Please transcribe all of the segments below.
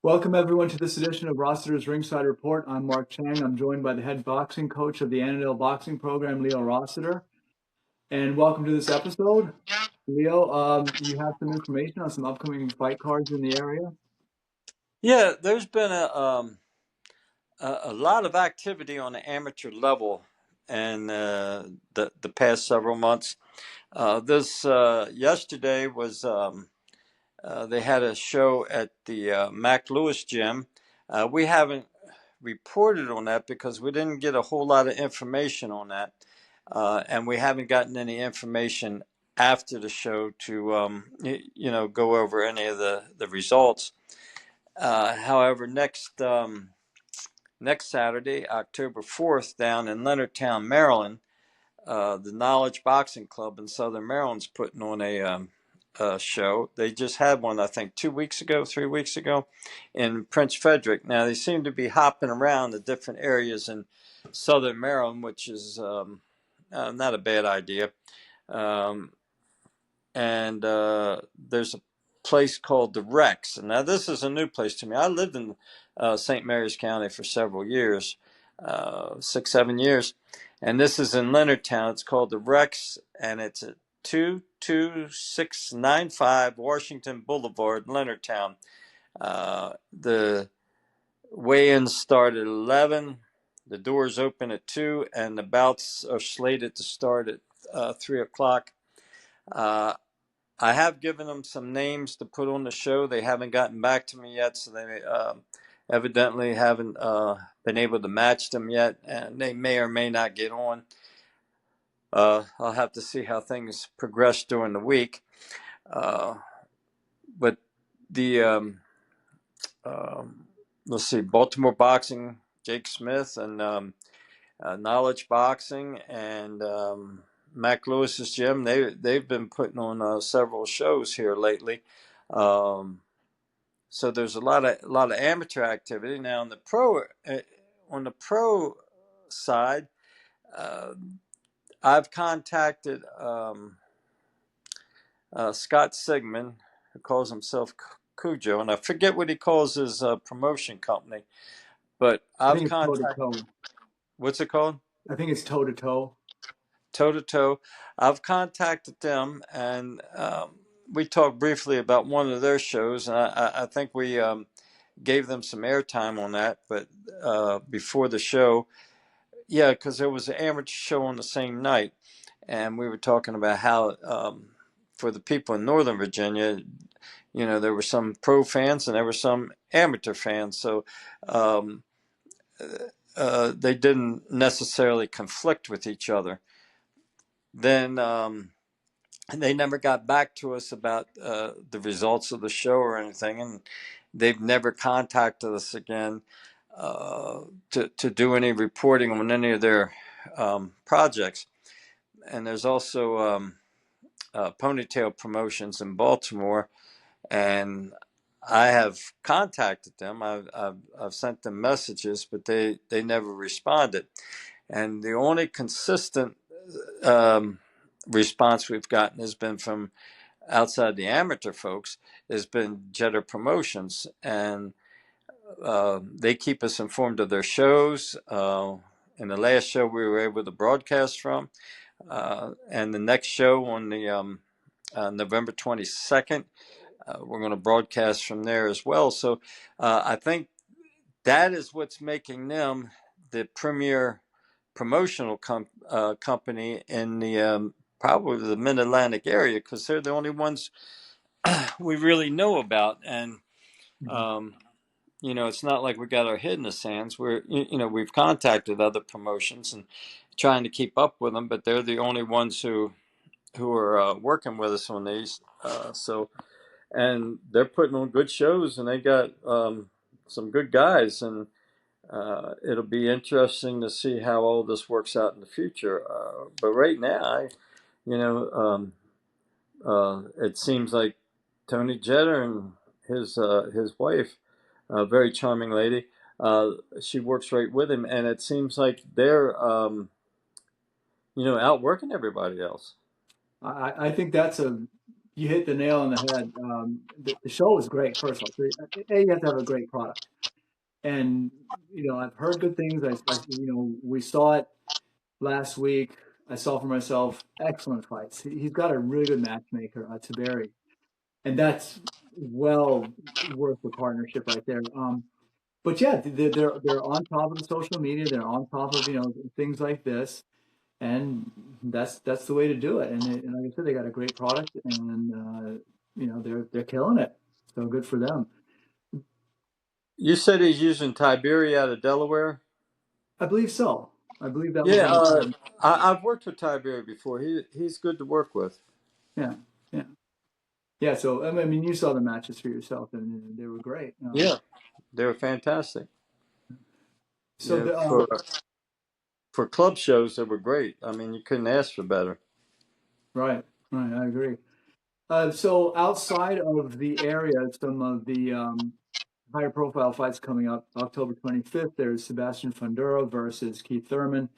Welcome everyone to this edition of Rossiter's Ringside Report. I'm Mark Chang. I'm joined by the head boxing coach of the Annandale Boxing Program, Leo Rossiter. And welcome to this episode. Leo, you have some information on some upcoming fight cards in the area? Yeah, there's been a lot of activity on the amateur level in the past several months. This yesterday was they had a show at the Mac Lewis gym. We haven't reported on that because we didn't get a whole lot of information on that, and we haven't gotten any information after the show to go over any of the results. However, next Saturday, October 4th, down in Leonardtown, Maryland, the Knowledge Boxing Club in Southern Maryland's putting on a show. They just had one, I think, 3 weeks ago, in Prince Frederick. Now, they seem to be hopping around the different areas in Southern Maryland, which is not a bad idea. And there's a place called the Rex. And now this is a new place to me. I lived in St. Mary's County for several years, 6-7 years. And this is in Leonardtown. It's called the Rex, and it's at 22695 Washington Boulevard, Leonardtown. The weigh-ins start at 11. The doors open at 2, and the bouts are slated to start at 3 o'clock. I have given them some names to put on the show. They haven't gotten back to me yet, so they evidently haven't been able to match them yet, and they may or may not get on. I'll have to see how things progress during the week. But the let's see, Baltimore Boxing, Jake Smith, and Knowledge Boxing, and Mac Lewis's gym. They've been putting on several shows here lately. So there's a lot of amateur activity now on the pro side. I've contacted Scott Sigmund, who calls himself Cujo, and I forget what he calls his promotion company, but I've contacted. What's it called? I think it's toe to toe. Toe to toe. I've contacted them, and we talked briefly about one of their shows, and I think we gave them some airtime on that. But before the show, yeah, because there was an amateur show on the same night, and we were talking about how for the people in Northern Virginia, there were some pro fans and there were some amateur fans, so they didn't necessarily conflict with each other. Then they never got back to us about the results of the show or anything, and they've never contacted us again to do any reporting on any of their projects. And there's also Ponytail Promotions in Baltimore, and I have contacted them. I've sent them messages, but they never responded. And the only consistent response we've gotten has been from outside the amateur folks, has been Jeter Promotions, and they keep us informed of their shows. In the last show we were able to broadcast from, and the next show on the November 22nd, we're going to broadcast from there as well. So I think that is what's making them the premier promotional company in the probably the Mid-Atlantic area, because they're the only ones we really know about. And it's not like we got our head in the sands. We've contacted other promotions and trying to keep up with them, but they're the only ones who are working with us on these. And they're putting on good shows, and they got some good guys, and it'll be interesting to see how all this works out in the future. But right now, it seems like Tony Jeter and his wife, a very charming lady, she works right with him, and it seems like they're outworking everybody else. I think that's a you hit the nail on the head. The show was great, first of all. So, you have to have a great product. And, I've heard good things. We saw it last week. I saw for myself excellent fights. He's got a really good matchmaker, Tiberi, and that's well worth the partnership right there. But yeah, they're on top of the social media. They're on top of things like this, and that's the way to do it. And like I said, they got a great product, and they're killing it. So good for them. You said he's using Tiberi out of Delaware. I believe so. I believe that was Yeah, on the card. I've worked with Tiberi before. He's good to work with. Yeah, yeah, yeah. So I mean, you saw the matches for yourself, and they were great. Yeah, they were fantastic. So Yeah, for club shows, they were great. I mean, you couldn't ask for better. right, right. I agree. So outside of the area, some of the higher profile fights coming up. October 25th, there's Sebastian Fundora versus Keith Thurman.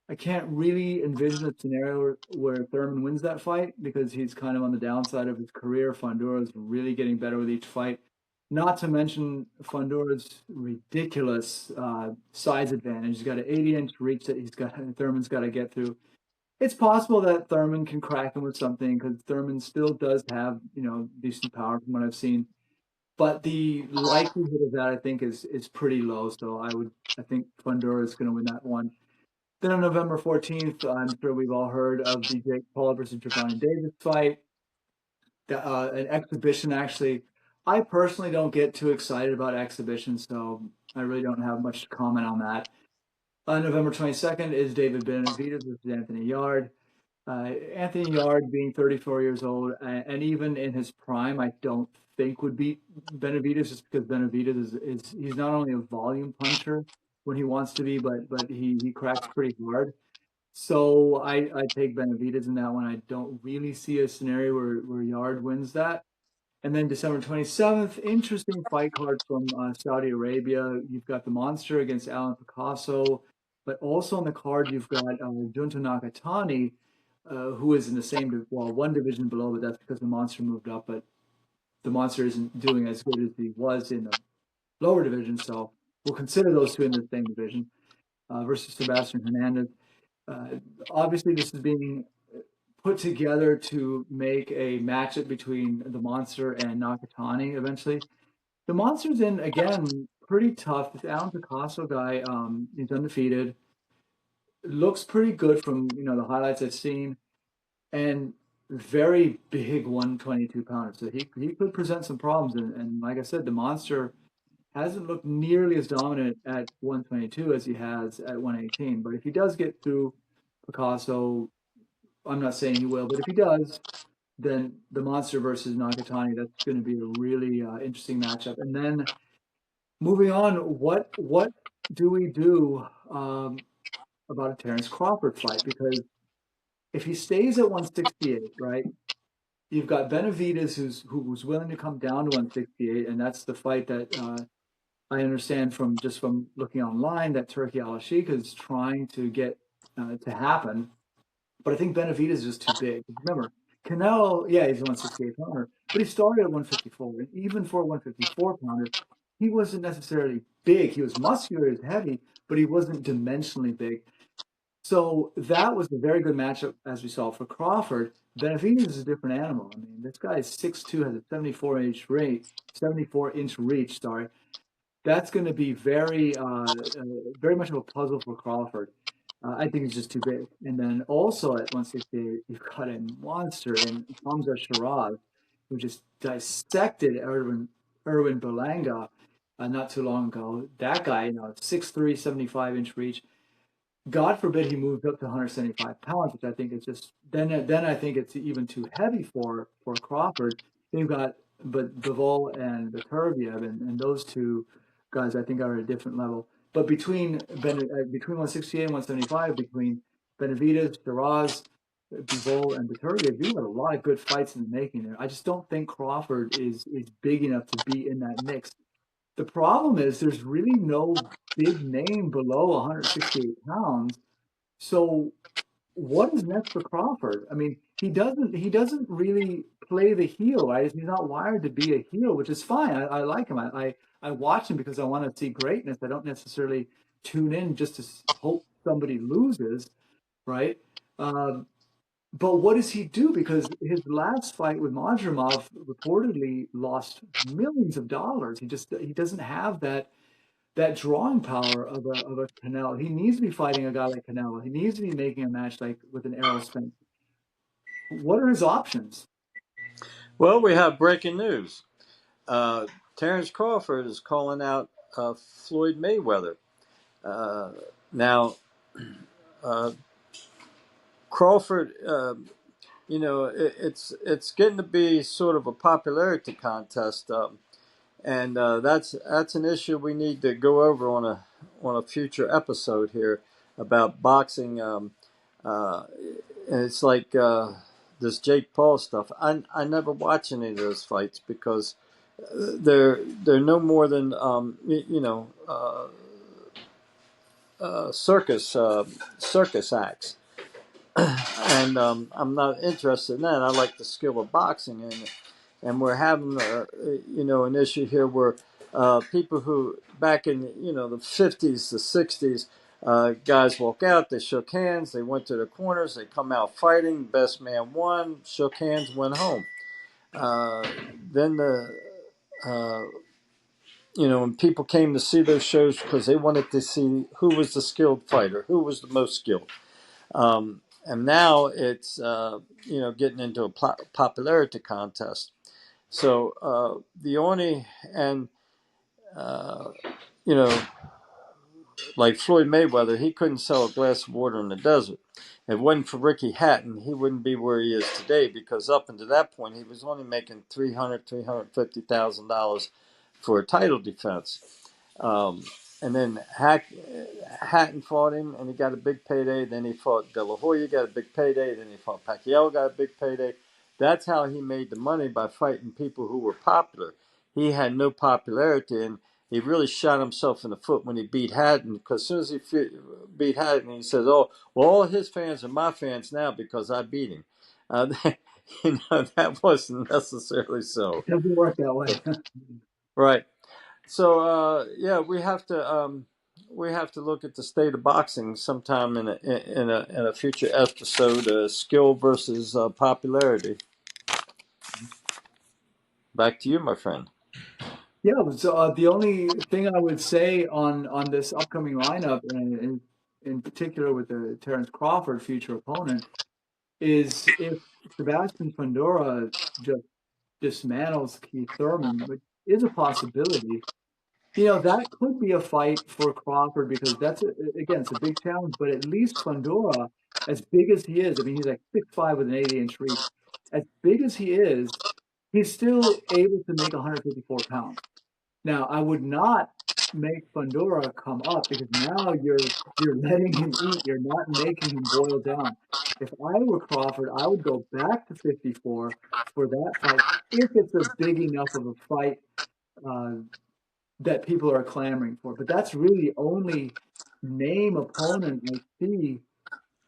I can't really envision a scenario where Thurman wins that fight because he's kind of on the downside of his career. Fundora is really getting better with each fight. Not to mention Fundora's ridiculous size advantage. He's got an 80-inch reach that Thurman's got to get through. It's possible that Thurman can crack him with something because Thurman still does have decent power from what I've seen. But the likelihood of that, I think, is pretty low. So I think Fundora is going to win that one. Then on November 14th, I'm sure we've all heard of the Jake Paul versus Gervonta Davis fight. An exhibition, actually. I personally don't get too excited about exhibitions, so I really don't have much to comment on that. On November 22nd is David Benavidez versus Anthony Yarde. Anthony Yarde being 34 years old, and even in his prime, I don't think would beat Benavidez just because Benavidez is he's not only a volume puncher when he wants to be, but he cracks pretty hard. So I take Benavidez in that one. I don't really see a scenario where Yarde wins that. And then December 27th, interesting fight card from Saudi Arabia. You've got the Monster against Alan Picasso, but also on the card you've got Junto Nakatani, who is in the same, well, one division below, but that's because the Monster moved up. But the Monster isn't doing as good as he was in the lower division, so we'll consider those two in the same division versus Sebastian Hernandez. Uh, Obviously, this is being put together to make a matchup between the Monster and Nakatani eventually. The Monster's in, again, pretty tough. This Alan Picasso guy, he's undefeated. Looks pretty good from, the highlights I've seen. And very big 122 pounder. So he could present some problems. And like I said, the Monster hasn't looked nearly as dominant at 122 as he has at 118. But if he does get through Picasso, I'm not saying he will, but if he does, then the Monster versus Nakatani, that's going to be a really interesting matchup. And then moving on, what do we do about a Terrence Crawford fight? Because if he stays at 168, right, you've got Benavidez who's willing to come down to 168, and that's the fight that I understand from looking online that Turki Al-Sheikh is trying to get to happen. But I think Benavidez is just too big. Remember, Canelo, yeah, he's a 168 pounder, but he started at 154. And even for a 154 pounder, he wasn't necessarily big. He was muscular, he was heavy, but he wasn't dimensionally big. So that was a very good matchup, as we saw for Crawford. Benavidez is a different animal. I mean, this guy is 6'2", has a 74-inch reach. Sorry, that's going to be very much of a puzzle for Crawford. I think it's just too big. And then also at 168, you've got a monster in Hamzah Shareez, who just dissected Erwin Berlanga not too long ago. That guy, 6'3", 75-inch reach. God forbid he moved up to 175 pounds, which I think is just then I think it's even too heavy for Crawford. They've got but Bivol and Beterbiev, and those two guys I think are at a different level. But between 168 and 175, between Benavidez, Shareez, Bivol, and Beterbiev, you got a lot of good fights in the making there. I just don't think Crawford is big enough to be in that mix. The problem is there's really no big name below 168 pounds. So what is next for Crawford? I mean, he doesn't really play the heel, right? He's not wired to be a heel, which is fine. I like him. I watch him because I want to see greatness. I don't necessarily tune in just to hope somebody loses, right? Um, but what does he do? Because his last fight with Madrimov reportedly lost millions of dollars. He doesn't have that drawing power of a Canelo. He needs to be fighting a guy like Canelo. He needs to be making a match like with an Errol Spence. What are his options? Well, we have breaking news. Uh, Terrence Crawford is calling out Floyd Mayweather. Uh, now, uh, Crawford, it's getting to be sort of a popularity contest, and that's an issue we need to go over on a future episode here about boxing. Uh, and it's like this Jake Paul stuff. I never watch any of those fights because they're no more than circus acts, and I'm not interested in that. I like the skill of boxing, and we're having an issue here where people who back in the 50s, the 60s, guys walk out, they shook hands, they went to the corners, they come out fighting, best man won, shook hands, went home. Uh, then uh, when people came to see those shows because they wanted to see who was the skilled fighter, who was the most skilled. And now it's getting into a popularity contest. So the only and uh, you know like Floyd Mayweather, he couldn't sell a glass of water in the desert. If it wasn't for Ricky Hatton, he wouldn't be where he is today because up until that point, he was only making $350,000 for a title defense. Um, and then Hatton fought him, and he got a big payday. Then he fought De La Hoya, got a big payday. Then he fought Pacquiao, got a big payday. That's how he made the money, by fighting people who were popular. He had no popularity, and he really shot himself in the foot when he beat Hatton. Because as soon as he beat Hatton, he says, "Oh, well, all his fans are my fans now because I beat him." That wasn't necessarily so. It doesn't work that way. Right. So yeah, we have to look at the state of boxing sometime in a future episode. Skill versus popularity. Back to you, my friend. Yeah, so the only thing I would say on this upcoming lineup, and in particular with the Terrence Crawford future opponent, is if Sebastian Fundora just dismantles Keith Thurman, which is a possibility. That could be a fight for Crawford because again, it's a big challenge, but at least Fundora, as big as he is, I mean, he's like 6'5" with an 80-inch reach. As big as he is, he's still able to make 154 pounds. Now, I would not make Fundora come up because now you're letting him eat. You're not making him boil down. If I were Crawford, I would go back to 54 for that fight if it's a big enough of a fight uh, that people are clamoring for. But that's really the only name opponent I see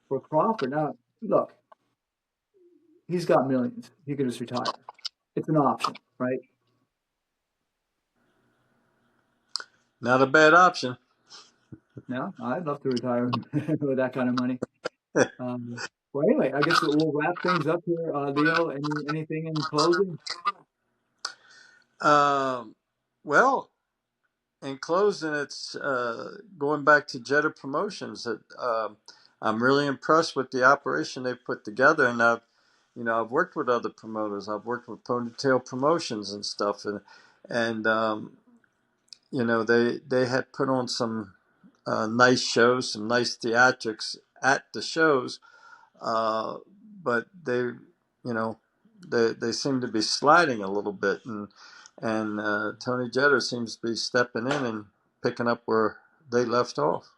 for Crawford. Now, look, he's got millions. He could just retire. It's an option, right? Not a bad option. Now, I'd love to retire with that kind of money. Well, anyway, I guess we'll wrap things up here. Leo, anything in closing? Um, well, in closing, it's going back to Jetta Promotions. That I'm really impressed with the operation they've put together, and I've worked with other promoters. I've worked with Ponytail Promotions and stuff, and they had put on some nice shows, some nice theatrics at the shows, uh, but they seem to be sliding a little bit, and Tony Jeter seems to be stepping in and picking up where they left off.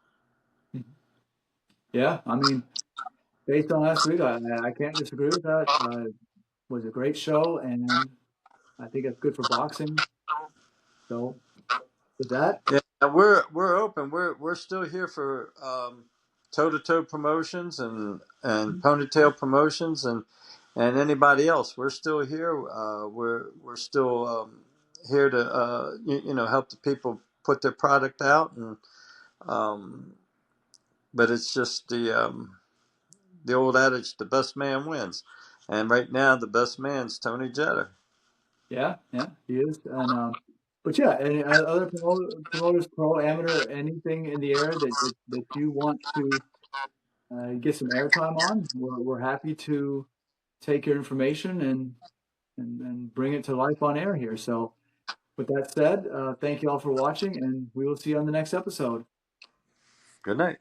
Yeah, I mean, based on last week, I can't disagree with that. It was a great show, and I think it's good for boxing. So, with that, Yeah, we're open. We're still here for toe to toe promotions and ponytail promotions, And anybody else, we're still here. We're still here to help the people put their product out, and but it's just the old adage, the best man wins. And right now, the best man's Tony Jeter. Yeah, yeah, he is. And but yeah, any other promoters, pro, amateur, anything in the area that you want to get some airtime on, we're happy to take your information and bring it to life on air here. So with that said, thank you all for watching, and we will see you on the next episode. Good night.